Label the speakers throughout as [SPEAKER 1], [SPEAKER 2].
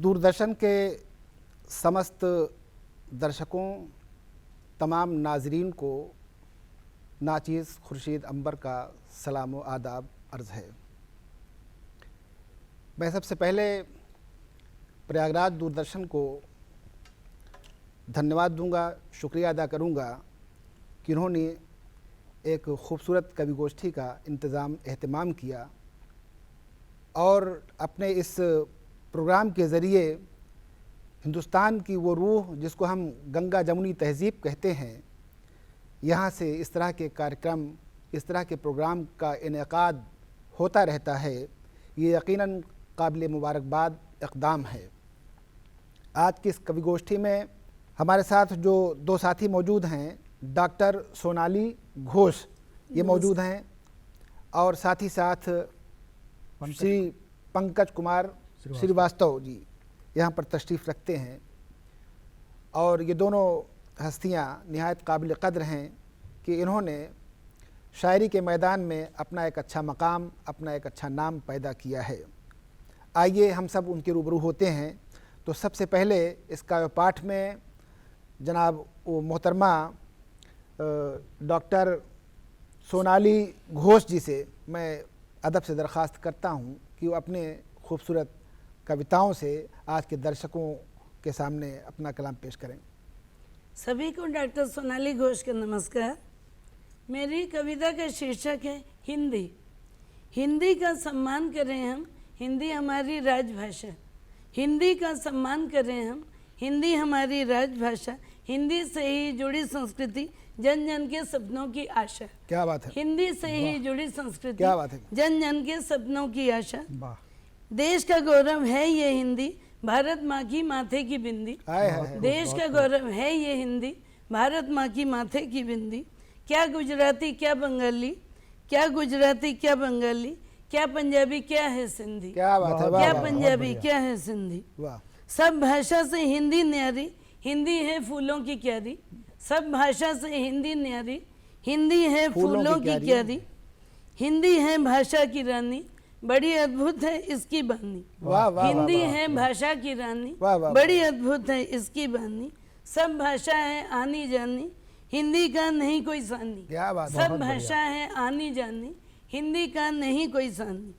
[SPEAKER 1] दूरदर्शन के समस्त दर्शकों, तमाम नाजरीन को नाचीज़ खुर्शीद अंबर का सलाम व आदाब अर्ज़ है। मैं सबसे पहले प्रयागराज दूरदर्शन को धन्यवाद दूंगा, शुक्रिया अदा करूंगा कि उन्होंने एक ख़ूबसूरत कवि गोष्ठी का एहतमाम किया और अपने इस प्रोग्राम के ज़रिए हिंदुस्तान की वो रूह जिसको हम गंगा जमुनी तहज़ीब कहते हैं, यहाँ से इस तरह के कार्यक्रम, इस तरह के प्रोग्राम का इनेकाद होता रहता है, ये यकीनन काबिल मुबारकबाद इक़दाम है। आज की इस कवि गोष्ठी में हमारे साथ जो दो साथी मौजूद हैं, डॉक्टर सोनाली घोष ये मौजूद हैं और साथ ही साथ श्री पंकज कुमार श्रीवास्तव जी यहाँ पर तशरीफ़ रखते हैं और ये दोनों हस्तियाँ निहायत काबिल क़द्र हैं कि इन्होंने शायरी के मैदान में अपना एक अच्छा मकाम, अपना एक अच्छा नाम पैदा किया है। आइए हम सब उनके रूबरू होते हैं। तो सबसे पहले इस काव्य पाठ में जनाब वो मोहतरमा डॉक्टर सोनाली घोष जी से मैं अदब से दरख्वास्त करता हूँ कि वो अपने खूबसूरत कविताओं से आज के दर्शकों के सामने अपना कलाम पेश करें।
[SPEAKER 2] सभी को डॉक्टर सोनाली घोष का नमस्कार। मेरी कविता का शीर्षक है हिंदी। हिंदी का सम्मान करें हम, हिंदी हमारी राजभाषा। हिंदी का सम्मान करें हम, हिंदी हमारी राजभाषा। हिंदी से ही जुड़ी संस्कृति, जन जन के सपनों की आशा।
[SPEAKER 1] क्या बात है।
[SPEAKER 2] हिंदी से ही जुड़ी संस्कृति,
[SPEAKER 1] क्या बात है।
[SPEAKER 2] जन जन के सपनों की आशा। देश का गौरव है ये हिंदी, भारत माँ की माथे की बिंदी। देश का गौरव है ये हिंदी, भारत माँ की माथे की बिंदी। क्या गुजराती क्या बंगाली, क्या गुजराती क्या बंगाली, क्या पंजाबी क्या है सिंधी।
[SPEAKER 1] क्या बात है।
[SPEAKER 2] क्या पंजाबी क्या है सिंधी। सब भाषा से हिंदी न्यारी, हिंदी है फूलों की क्यारी। सब भाषा से हिंदी न्यारी, हिंदी है फूलों की क्यारी। हिंदी है भाषा की रानी, बड़ी अद्भुत है इसकी बानी। हिंदी है भाषा की रानी, बड़ी अद्भुत है इसकी बानी। सब भाषा है आनी जानी, हिंदी का नहीं कोई सानी। सब भाषा है आनी जानी, हिंदी का नहीं कोई सानी।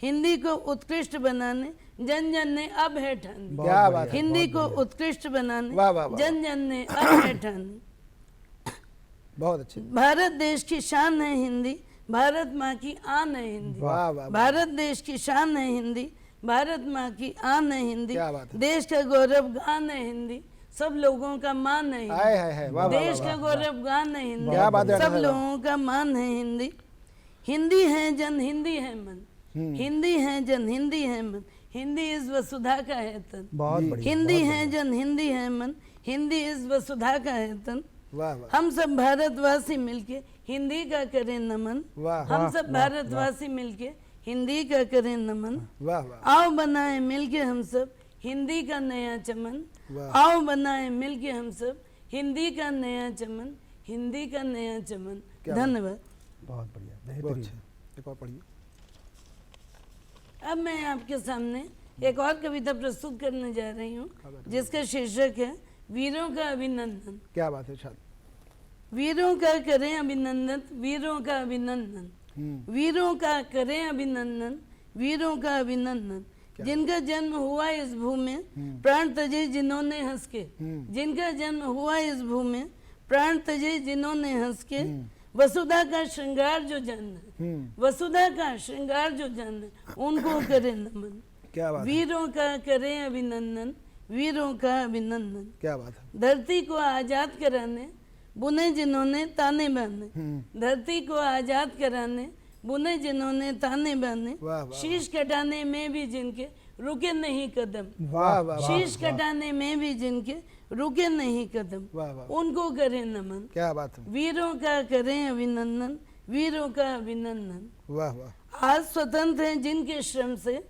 [SPEAKER 2] हिंदी को उत्कृष्ट बनाने जन जन ने अब है ठानी। हिंदी को उत्कृष्ट बनाने जन जन ने अब है ठानी।
[SPEAKER 1] बहुत अच्छे।
[SPEAKER 2] भारत देश की शान है हिंदी, भारत माँ की आन है हिंदी। भारत देश की शान है हिंदी, भारत माँ की आन है हिंदी। देश का गौरव गान है हिंदी, सब लोगों का मान है हिंदी। देश का गौरव गान है हिंदी, सब लोगों का मान है हिंदी। हिंदी है जन, हिंदी है मन। हिंदी है जन, हिंदी है मन। हिंदी इस वसुधा का है तन। हिंदी है जन, हिंदी है मन। हिंदी इस वसुधा का है तन। हम सब भारतवासी मिलके हिंदी का करें नमन। हम सब भारतवासी मिलके हिंदी का करें नमन। आओ बनाए मिलके हम सब हिंदी का नया चमन। आओ बनाए मिलके हम सब हिंदी का नया चमन, हिंदी का नया चमन। धन्यवाद।
[SPEAKER 1] बहुत बढ़िया, एक और पढ़िए।
[SPEAKER 2] अब मैं आपके सामने एक और कविता प्रस्तुत करने जा रही हूँ जिसका शीर्षक है वीरों का अभिनंदन।
[SPEAKER 1] क्या बात है। शायद
[SPEAKER 2] वीरों का करें अभिनंदन, वीरों का अभिनंदन। वीरों का करें अभिनंदन, वीरों का अभिनंदन। जिनका जन्म हुआ इस भूमि में, प्राण तजे जिन्होंने हंस के। जिनका जन्म हुआ इस भूमि में, प्राण तजे जिन्होंने हंस के। वसुधा का श्रृंगार जो जन है, वसुधा का श्रृंगार जो जन है, उनको करें नमन।
[SPEAKER 1] क्या बात।
[SPEAKER 2] वीरों का करें अभिनंदन, वीरों का अभिनंदन।
[SPEAKER 1] क्या बात है।
[SPEAKER 2] धरती को आजाद कराने बुने जिन्होंने ताने बांधे। धरती को आजाद कराने बुने जिन्होंने ताने बांधे। शीश कटाने में भी जिनके रुके नहीं कदम। शीश कटाने में भी जिनके रुके नहीं कदम, उनको करें नमन।
[SPEAKER 1] क्या बात है।
[SPEAKER 2] वीरों का करें अभिनंदन, वीरों का अभिनंदन।
[SPEAKER 1] वाह वाह।
[SPEAKER 2] आज स्वतंत्र हैं जिनके श्रम से,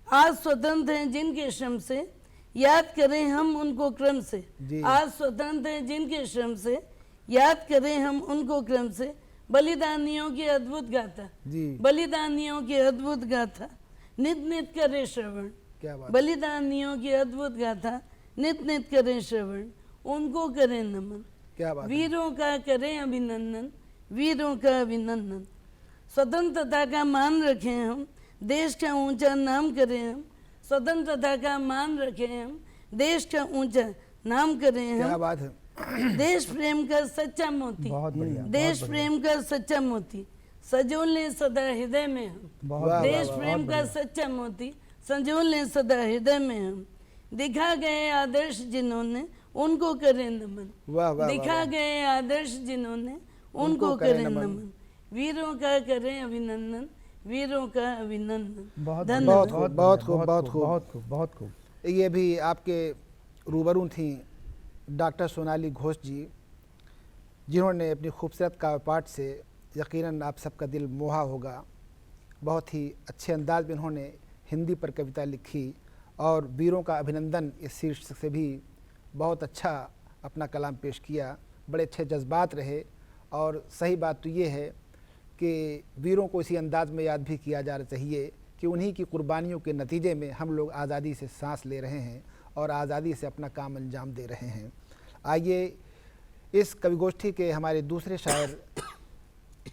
[SPEAKER 2] आज स्वतंत्र हैं जिनके श्रम से, याद करें हम उनको क्रम से। आज स्वतंत्र हैं जिनके श्रम से, याद करें हम उनको क्रम से। बलिदानियों की अद्भुत गाथा, बलिदानियों की अद्भुत गाथा, नित नित करे श्रवण।
[SPEAKER 1] क्या बात।
[SPEAKER 2] बलिदानियों की अद्भुत गाथा नित नित करें श्रवण, उनको करें नमन।
[SPEAKER 1] क्या बात।
[SPEAKER 2] वीरों का करें अभिनंदन, वीरों का अभिनंदन। स्वतंत्रता का मान रखें हम, देश का ऊंचा नाम करें हम। स्वतंत्रता का मान रखें हम, देश का ऊंचा नाम करें हम।
[SPEAKER 1] क्या बात है।
[SPEAKER 2] देश प्रेम का सच्चा मोती,
[SPEAKER 3] बहुत बढ़िया,
[SPEAKER 2] देश प्रेम का सच्चा मोती सजोल ले सदा हृदय में हम। देश प्रेम का सच्चा मोती संजोल ले सदा हृदय में हम। दिखा गए आदर्श जिन्होंने, उनको करें नमन। दिखा गए आदर्श जिन्होंने, उनको करें नमन। वीरों का करें अभिनंदन, वीरों का अभिनंदन।
[SPEAKER 1] बहुत खूब, बहुत खूब, बहुत खूब,
[SPEAKER 3] बहुत खूब, बहुत खूब।
[SPEAKER 1] ये भी आपके रूबरू थी डॉक्टर सोनाली घोष जी, जिन्होंने अपनी खूबसूरत काव्य पाठ से यकीनन आप सबका दिल मोहा होगा। बहुत ही अच्छे अंदाज में उन्होंने हिंदी पर कविता लिखी और वीरों का अभिनंदन इस शीर्षक से भी बहुत अच्छा अपना कलाम पेश किया। बड़े अच्छे जज्बात रहे और सही बात तो ये है कि वीरों को इसी अंदाज में याद भी किया जाना चाहिए कि उन्हीं की कुर्बानियों के नतीजे में हम लोग आज़ादी से सांस ले रहे हैं और आज़ादी से अपना काम अंजाम दे रहे हैं। आइए इस कवि गोष्ठी के हमारे दूसरे शायर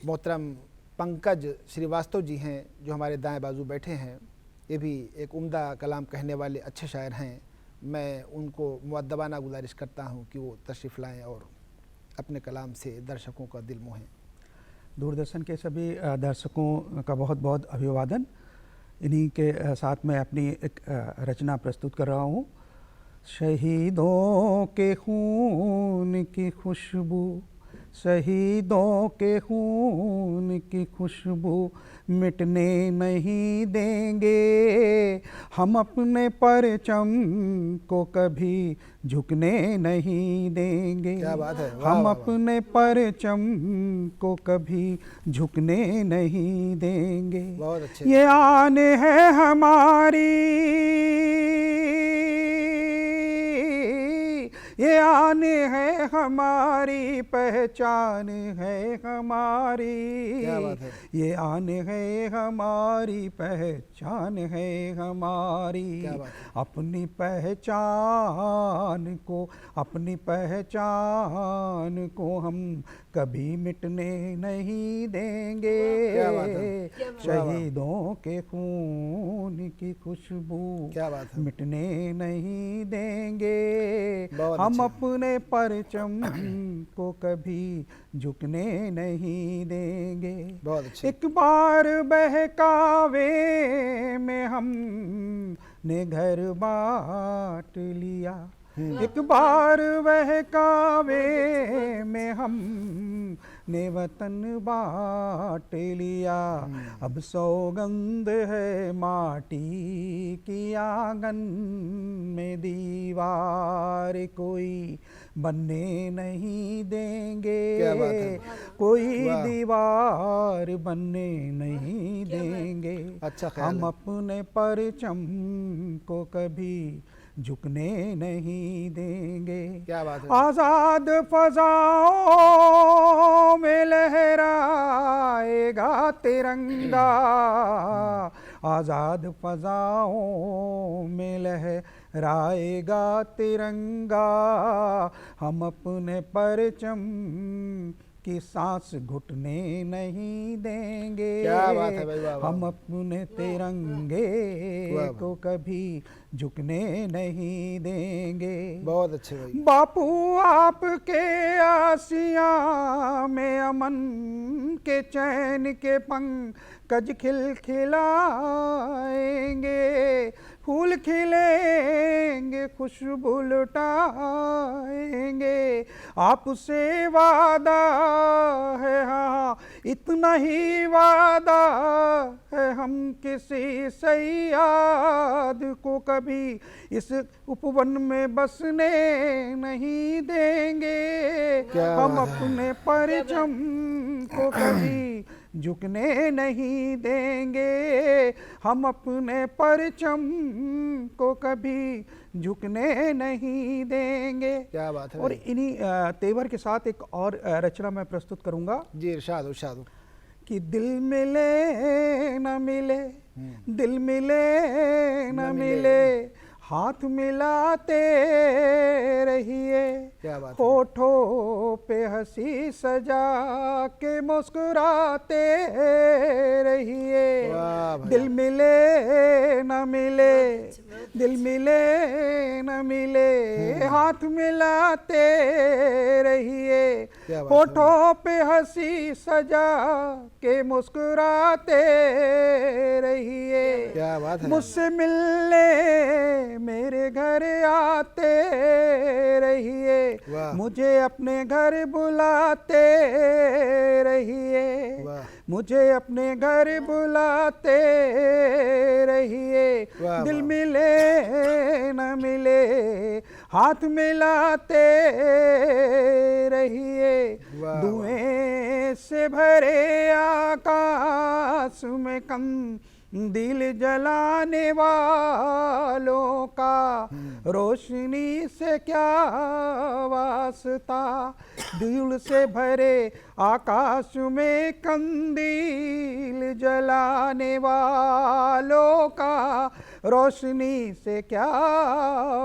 [SPEAKER 1] मोहतरम पंकज श्रीवास्तव जी हैं, जो हमारे दाएं बाजू बैठे हैं। ये भी एक उम्दा कलाम कहने वाले अच्छे शायर हैं। मैं उनको मुअद्दबाना गुजारिश करता हूँ कि वो तशरीफ़ लाएँ और अपने कलाम से दर्शकों का दिल मोहें।
[SPEAKER 3] दूरदर्शन के सभी दर्शकों का बहुत बहुत अभिवादन। इन्हीं के साथ मैं अपनी एक रचना प्रस्तुत कर रहा हूँ। शहीदों के खून की खुशबू, शहीदों के खून की खुशबू मिटने नहीं देंगे हम, अपने परचम को कभी झुकने नहीं देंगे।
[SPEAKER 1] क्या बात है।
[SPEAKER 3] हम अपने परचम को कभी झुकने नहीं देंगे।
[SPEAKER 1] बहुत अच्छे।
[SPEAKER 3] ये आन है हमारी, ये आन है हमारी, पहचान है हमारी।
[SPEAKER 1] क्या बात है।
[SPEAKER 3] ये आन है हमारी, पहचान है हमारी।
[SPEAKER 1] क्या बात है।
[SPEAKER 3] अपनी पहचान को, अपनी पहचान को हम कभी मिटने नहीं देंगे।
[SPEAKER 1] क्या बात है।
[SPEAKER 3] शहीदों के खून की खुशबू
[SPEAKER 1] क्या बात है।
[SPEAKER 3] मिटने नहीं देंगे
[SPEAKER 1] बहुत
[SPEAKER 3] हम, अपने परचम को कभी झुकने नहीं देंगे।
[SPEAKER 1] बहुत अच्छे।
[SPEAKER 3] एक बार बहकावे में हम ने घर बांट लिया, एक बार बहकावे में हम ने वतन बांट लिया। अब सौगंध है माटी की आंगन में, दीवार कोई बनने नहीं देंगे।
[SPEAKER 1] क्या बात है।
[SPEAKER 3] कोई दीवार बनने नहीं देंगे।
[SPEAKER 1] अच्छा ख्याल
[SPEAKER 3] हम
[SPEAKER 1] है।
[SPEAKER 3] अपने परचम को कभी झुकने नहीं देंगे।
[SPEAKER 1] क्या बात है।
[SPEAKER 3] आजाद फजाओं में लहराएगा तिरंगा, आजाद फजाओं में लहराएगा तिरंगा। हम अपने परचम की सांस घुटने नहीं देंगे।
[SPEAKER 1] क्या बात है भाई, वाह वाह।
[SPEAKER 3] हम अपने तिरंगे को कभी झुकने नहीं देंगे।
[SPEAKER 1] बहुत अच्छे भाई।
[SPEAKER 3] बापू आपके आसिया में अमन के चैन के पंकज खिलखिलाएंगे, फूल खिलेंगे, खुशबू लुटाएंगे। आपसे वादा है, हाँ इतना ही वादा है, हम किसी सयाद को कभी इस उपवन में बसने नहीं देंगे। हम अपने परचम को कभी झुकने नहीं देंगे। हम अपने परचम को कभी झुकने नहीं देंगे।
[SPEAKER 1] क्या बात है।
[SPEAKER 3] और इन्हीं तेवर के साथ एक और रचना मैं प्रस्तुत करूंगा।
[SPEAKER 1] जी इरशाद इरशाद।
[SPEAKER 3] कि दिल मिले न मिले दिल मिले न मिले हाथ मिलाते रहिए, होठों पे हंसी सजा के मुस्कुराते रहिए। दिल मिले न मिले, दिल मिले न मिले हाथ मिलाते रहिए, होठों पे हंसी सजा के मुस्कुराते रहिए।
[SPEAKER 1] क्या बात है।
[SPEAKER 3] मुझसे मिलने मेरे घर आते रहिए, मुझे अपने घर बुलाते रहिए, मुझे अपने घर बुलाते रहिए। दिल मिले न मिले हाथ मिलाते रहिए, धुएं से भरे आकाश में दिल जलाने वालों का रोशनी से क्या वास्ता। दिल से भरे आकाश में कंदील जलाने वालों का रोशनी से क्या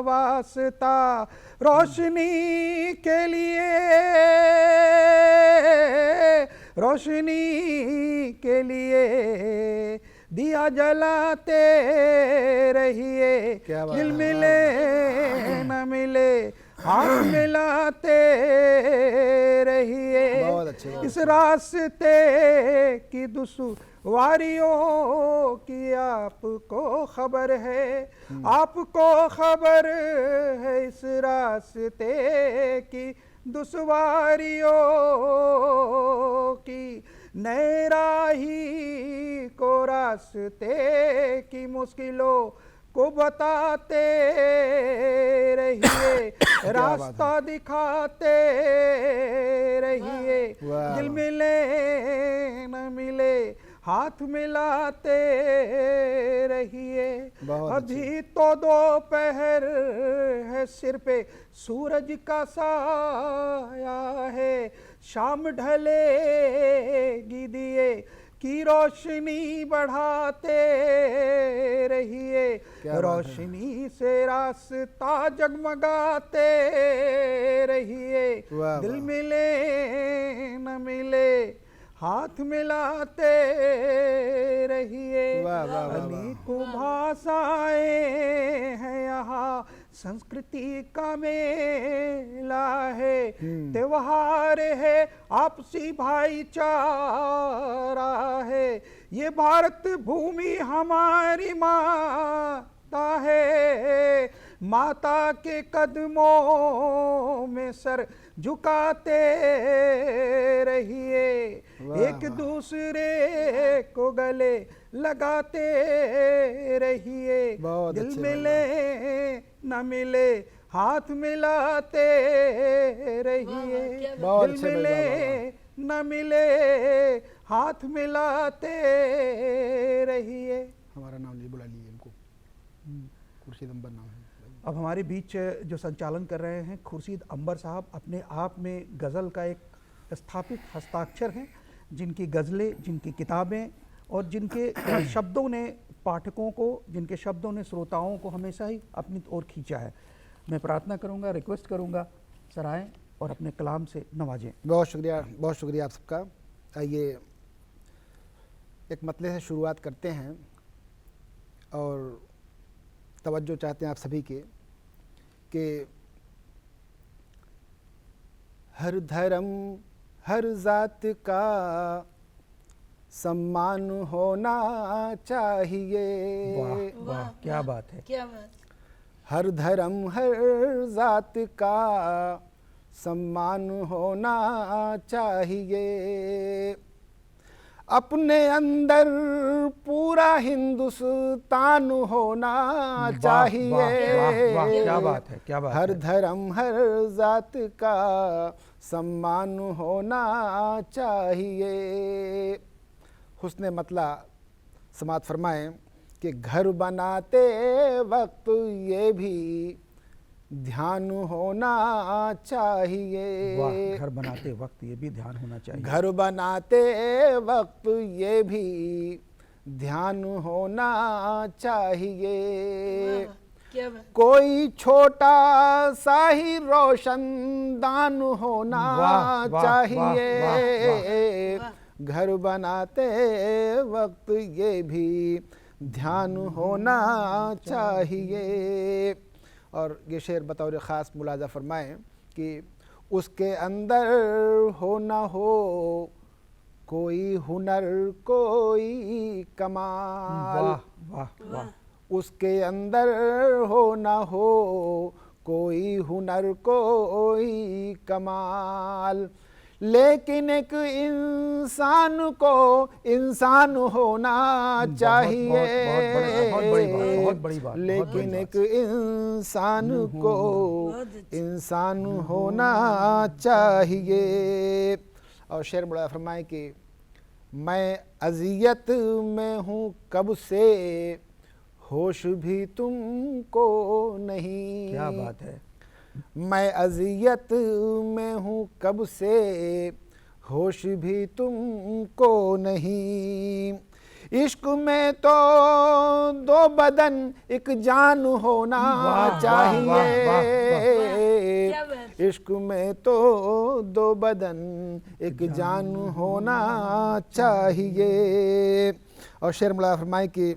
[SPEAKER 3] वास्ता। रोशनी के लिए, रोशनी के लिए दिया जलाते रहिए। दिल मिले न मिले हाथ मिलाते रहिए। इस रास्ते की दुश्वारियों की आपको खबर है, आपको खबर है इस रास्ते की दुश्वारियों की। नए राही को रास्ते की मुश्किलों को बताते रहिए, रास्ता दिखाते रहिए। दिल मिले न मिले हाथ मिलाते रहिए। अभी तो दोपहर है, सिर पे सूरज का साया है, शाम ढलेगी दिए की रोशनी बढ़ाते रहिए। रोशनी से रास्ता जगमगाते रहिए। दिल मिले न मिले हाथ मिलाते रहिए। अनेकों भाषाएं हैं यहाँ, संस्कृति का मेला है, त्योहार है, आपसी भाईचारा है। ये भारत भूमि हमारी माता है, माता के कदमों में सर झुकाते रहिए। एक दूसरे को गले लगाते रहिए। दिल मिले न मिले हाथ मिलाते रहिए। दिल मिले न मिले हाथ मिलाते रहिए।
[SPEAKER 1] हमारा नाम जी बुला लीजिए हमको, खुर्शीद अंबर नाम है।
[SPEAKER 3] अब हमारे बीच जो संचालन कर रहे हैं खुर्शीद अंबर साहब, अपने आप में गज़ल का एक स्थापित हस्ताक्षर हैं, जिनकी गज़लें, जिनकी किताबें और जिनके शब्दों ने पाठकों को, जिनके शब्दों ने श्रोताओं को हमेशा ही अपनी ओर खींचा है। मैं प्रार्थना करूंगा, रिक्वेस्ट करूंगा, सर आएँ और अपने कलाम से नवाजें।
[SPEAKER 1] बहुत शुक्रिया आप सबका। आइए एक मतले से शुरुआत करते हैं और तवज्जो चाहते हैं आप सभी के कि हर धर्म हर जात का सम्मान होना चाहिए।
[SPEAKER 3] वाह वाह, क्या बात है,
[SPEAKER 2] क्या बात।
[SPEAKER 1] हर धर्म हर जात का सम्मान होना चाहिए। अपने अंदर पूरा हिंदुस्तान होना चाहिए।
[SPEAKER 3] वाह वाह, क्या बात है, क्या बात
[SPEAKER 1] हर
[SPEAKER 3] है।
[SPEAKER 1] धर्म हर जात का सम्मान होना चाहिए। हुस्ने मतला समात फरमाएं कि घर बनाते वक्त ये भी ध्यान होना चाहिए।
[SPEAKER 3] वाह, घर बनाते वक्त ये भी ध्यान होना चाहिए।
[SPEAKER 1] घर बनाते वक्त ये भी ध्यान होना चाहिए।
[SPEAKER 2] क्या बात।
[SPEAKER 1] कोई छोटा सा ही रोशनदान होना चाहिए। घर बनाते वक्त ये भी ध्यान होना चाहिए। और ये शेर बतौर ख़ास मुलाजा फरमाएं कि उसके अंदर हो ना हो कोई हुनर कोई कमाल।
[SPEAKER 3] वाह वाह वाह।
[SPEAKER 1] उसके अंदर हो ना हो कोई हुनर कोई कमाल, लेकिन एक इंसान को इंसान होना चाहिए।
[SPEAKER 3] बहुत बड़ी बात।
[SPEAKER 1] लेकिन एक इंसान को इंसान होना चाहिए। और शेर बड़ा फरमाए कि मैं अज़ियत में हूँ कब से, होश भी तुमको नहीं।
[SPEAKER 3] क्या बात है।
[SPEAKER 1] मैं अज़ियत में हूँ कब से, होश भी तुमको नहीं। इश्क में तो दो बदन एक जान होना चाहिए। इश्क में तो दो बदन एक जान होना चाहिए। और शेर मुला फरमाए कि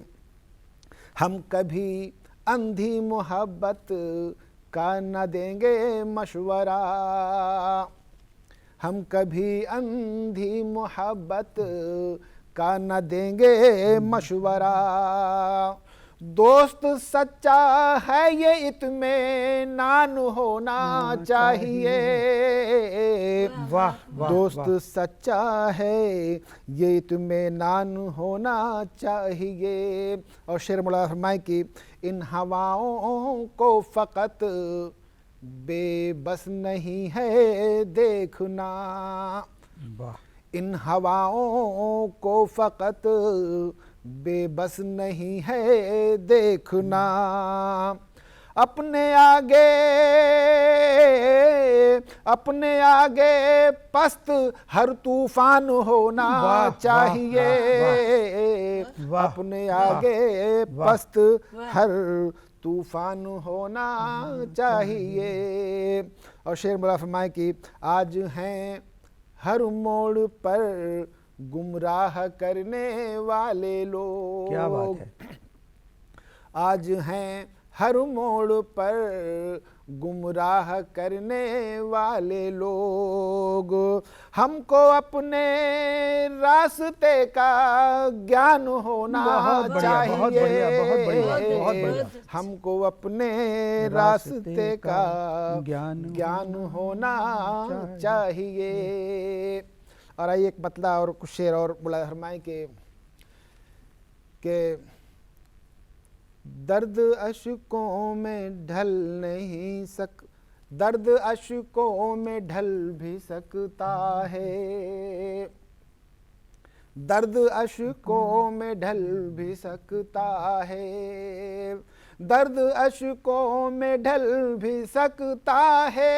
[SPEAKER 1] हम कभी अंधी मोहब्बत का न देंगे मशवरा। हम कभी अंधी मोहब्बत का न देंगे मशवरा। दोस्त सच्चा है ये इत्मीनान होना चाहिए।
[SPEAKER 3] वाह वाह।
[SPEAKER 1] दोस्त सच्चा है ये इत्मीनान होना चाहिए। और शेर मौला फरमाए कि इन हवाओं को फ़कत बेबस नहीं है देखना।
[SPEAKER 3] वाह।
[SPEAKER 1] इन हवाओं को फ़कत बेबस नहीं है देखना। अपने आगे पस्त हर तूफान होना चाहिए। अपने आगे पस्त हर तूफान होना चाहिए। और शेर बड़ा फरमाए कि आज हैं हर मोड़ पर गुमराह करने वाले लोग।
[SPEAKER 3] क्या बात है।
[SPEAKER 1] आज हैं हर मोड़ पर गुमराह करने वाले लोग। हमको अपने रास्ते का ज्ञान होना चाहिए।
[SPEAKER 3] बहुत बढ़िया, बहुत बढ़िया।
[SPEAKER 1] हमको अपने रास्ते का ज्ञान होना चाहिए। और आइए एक मतला और कुछ शेर और बुला फरमाए के दर्द अश्कों में ढल नहीं दर्द अश्कों में ढल भी सकता है। दर्द अश्कों में ढल भी सकता है। दर्द अश्कों में ढल भी सकता है।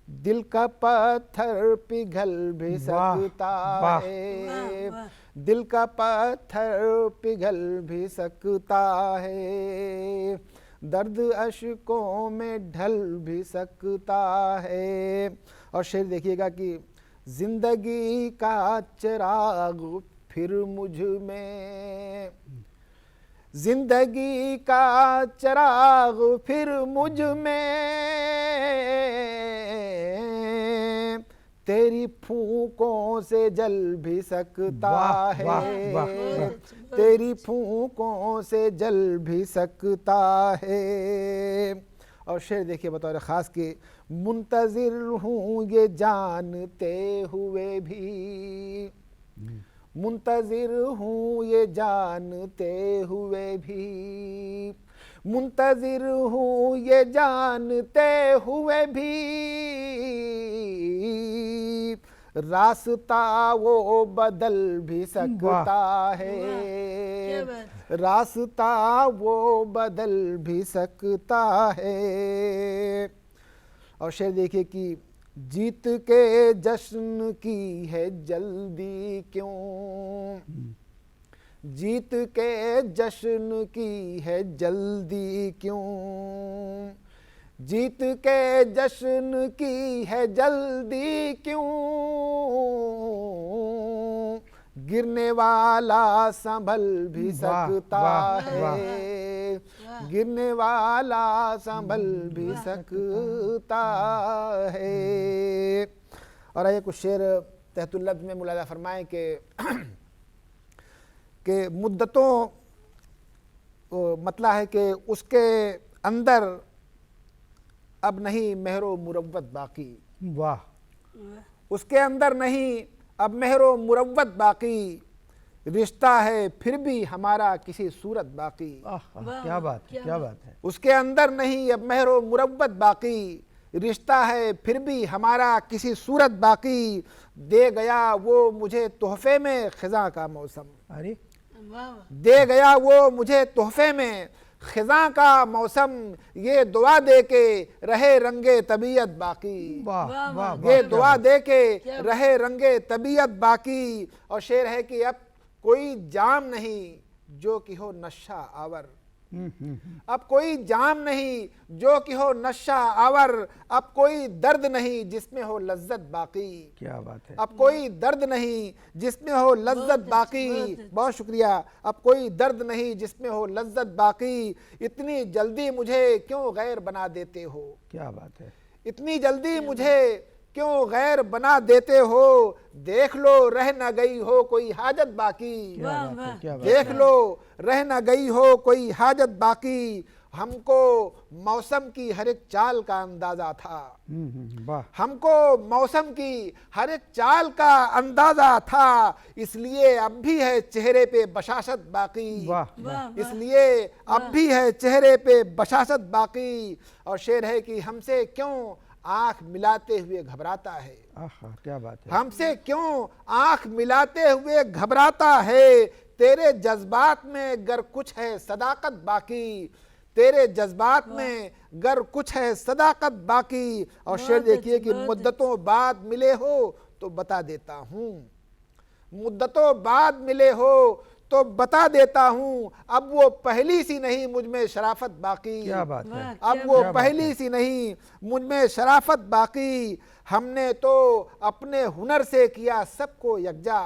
[SPEAKER 1] दिल का पत्थर पिघल भी सकता है। दिल का पत्थर पिघल भी सकता है। दर्द अश्कों में ढल भी सकता है। और शेर देखिएगा कि जिंदगी का चिराग फिर मुझ में, जिंदगी का चिराग फिर मुझ में, तेरी फूंकों से जल भी सकता है। तेरी फूंकों से जल भी सकता है। और शेर देखिए बतौर ख़ास कि मुंतज़िर हूँ ये जानते हुए भी, मुंतज़िर हूँ ये जानते हुए भी, मुंतज़िर हूँ ये जानते हुए भी, रास्ता वो बदल भी सकता है। रास्ता वो बदल भी सकता है। और शेर देखिए कि जीत के जश्न की है जल्दी क्यों, जीत के जश्न की है जल्दी क्यों, जीत के जश्न की है जल्दी क्यों, गिरने वाला संभल भी सकता है, गिरने वाला संभल भी सकता है। और आइए कुछ शेर तहतुल लफ्ज़ में मुलाजा फरमाएं कि मुद्दतों मतलब है कि उसके अंदर अब नहीं मेहरो मुरव्वत बाकी,
[SPEAKER 3] वाह,
[SPEAKER 1] उसके अंदर नहीं अब मेहरो मुरव्वत बाकी, रिश्ता है फिर भी हमारा किसी सूरत बाकी।
[SPEAKER 3] क्या बात है, क्या बात है।
[SPEAKER 1] उसके अंदर नहीं अब मेहरो मुरव्वत बाकी, रिश्ता है फिर भी हमारा किसी सूरत बाकी, दे गया वो मुझे तोहफे में खिज़ां का मौसम,
[SPEAKER 3] अरे
[SPEAKER 1] दे गया वो मुझे तोहफे में खिज़ां का मौसम, ये दुआ दे के रहे रंगे तबीयत बाकी,
[SPEAKER 3] वाह वाह,
[SPEAKER 1] ये दुआ दे के रहे रंगे तबीयत बाकी। और शेर है कि अब कोई जाम नहीं जो कि हो नशा आवर, अब कोई जाम नहीं जो कि हो नशा आवर, अब कोई दर्द नहीं जिसमें हो लज्जत बाकी,
[SPEAKER 3] क्या बात है।
[SPEAKER 1] अब कोई दर्द नहीं जिसमें हो लज्जत बाकी, बहुत शुक्रिया। अब कोई दर्द नहीं जिसमें हो लज्जत बाकी, इतनी जल्दी मुझे क्यों गैर बना देते हो,
[SPEAKER 3] क्या बात है।
[SPEAKER 1] इतनी जल्दी मुझे क्यों गैर बना देते हो, देख लो रह न गई हो कोई हाजत बाकी, देख लो रह न गई हो कोई हाजत बाकी, हमको मौसम की हर एक चाल का अंदाजा था, हमको मौसम की हर एक चाल का अंदाजा था, इसलिए अब भी है चेहरे पे बशाशत बाकी, इसलिए अब भी है चेहरे पे बशाशत बाकी। और शेर है कि हमसे क्यों आंख मिलाते हुए घबराता है,
[SPEAKER 3] क्या बात है।
[SPEAKER 1] हमसे क्यों आंख मिलाते हुए घबराता है, तेरे जज्बात में गर कुछ है सदाकत बाकी, तेरे जज्बात में गर कुछ है सदाकत बाकी। और शेर देखिए कि मुद्दतों बाद मिले हो तो बता देता हूँ, मुद्दतों बाद मिले हो तो बता देता हूँ, अब वो पहली सी नहीं मुझ में शराफत बाकी,
[SPEAKER 3] क्या बात है।
[SPEAKER 1] अब वो पहली सी नहीं मुझ में शराफत बाकी, हमने तो अपने हुनर से किया सबको यकजा,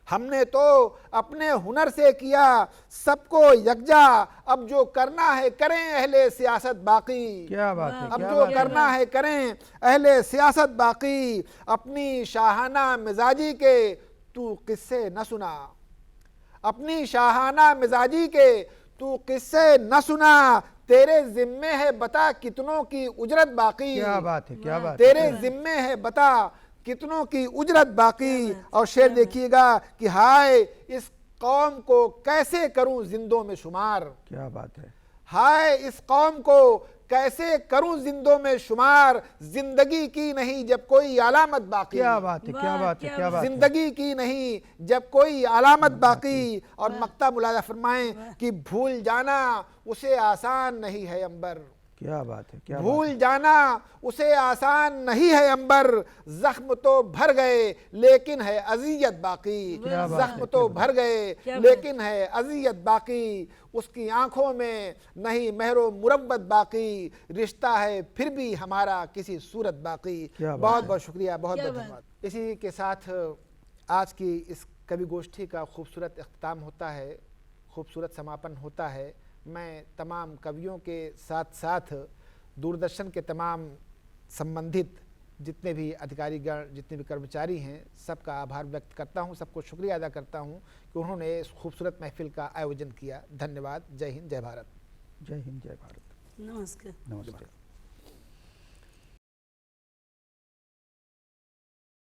[SPEAKER 1] हमने तो अपने हुनर से किया सबको यकजा, अब जो करना है करें अहले सियासत बाकी,
[SPEAKER 3] क्या बात है।
[SPEAKER 1] अब जो करना है करें अहले सियासत बाकी, अपनी शाहाना मिजाजी के तू किस्से न सुना, अपनी शाहाना मिजाजी के तू किस्से न सुना, तेरे जिम्मे है बता कितनों की उजरत बाकी,
[SPEAKER 3] क्या बात है, क्या बात।
[SPEAKER 1] तेरे जिम्मे है बता कितनों की उजरत बाकी। और शेर देखिएगा कि हाय इस कौम को कैसे करूं जिंदों में शुमार,
[SPEAKER 3] क्या बात है।
[SPEAKER 1] हाय इस कौम को कैसे करूं जिंदों में शुमार, जिंदगी की नहीं जब कोई अलामत बाकी,
[SPEAKER 3] क्या बात है, क्या बात है, क्या बात है।
[SPEAKER 1] जिंदगी की नहीं जब कोई अलामत बाकी। और मक्ता मुलाजा फरमाएं कि भूल जाना उसे आसान नहीं है अंबर,
[SPEAKER 3] क्या बात है, क्या
[SPEAKER 1] भूल जाना उसे आसान नहीं है अंबर, जख्म तो भर गए लेकिन है अजियत बाकी, जख्म तो भर गए लेकिन है अजियत बाकी, उसकी आंखों में नहीं मेहरो मुरब्बत बाकी, रिश्ता है फिर भी हमारा किसी सूरत बाकी। बहुत बहुत शुक्रिया, बहुत बहुत धन्यवाद। इसी के साथ आज की इस कवि गोष्ठी का खूबसूरत इख्तिताम होता है, खूबसूरत समापन होता है। मैं तमाम कवियों के साथ साथ दूरदर्शन के तमाम संबंधित जितने भी अधिकारीगण, जितने भी कर्मचारी हैं, सबका आभार व्यक्त करता हूं, सबको शुक्रिया अदा करता हूं कि उन्होंने इस खूबसूरत महफिल का आयोजन किया। धन्यवाद। जय हिंद, जय भारत।
[SPEAKER 3] जय हिंद, जय भारत।
[SPEAKER 2] नमस्कार।
[SPEAKER 3] नमस्कार।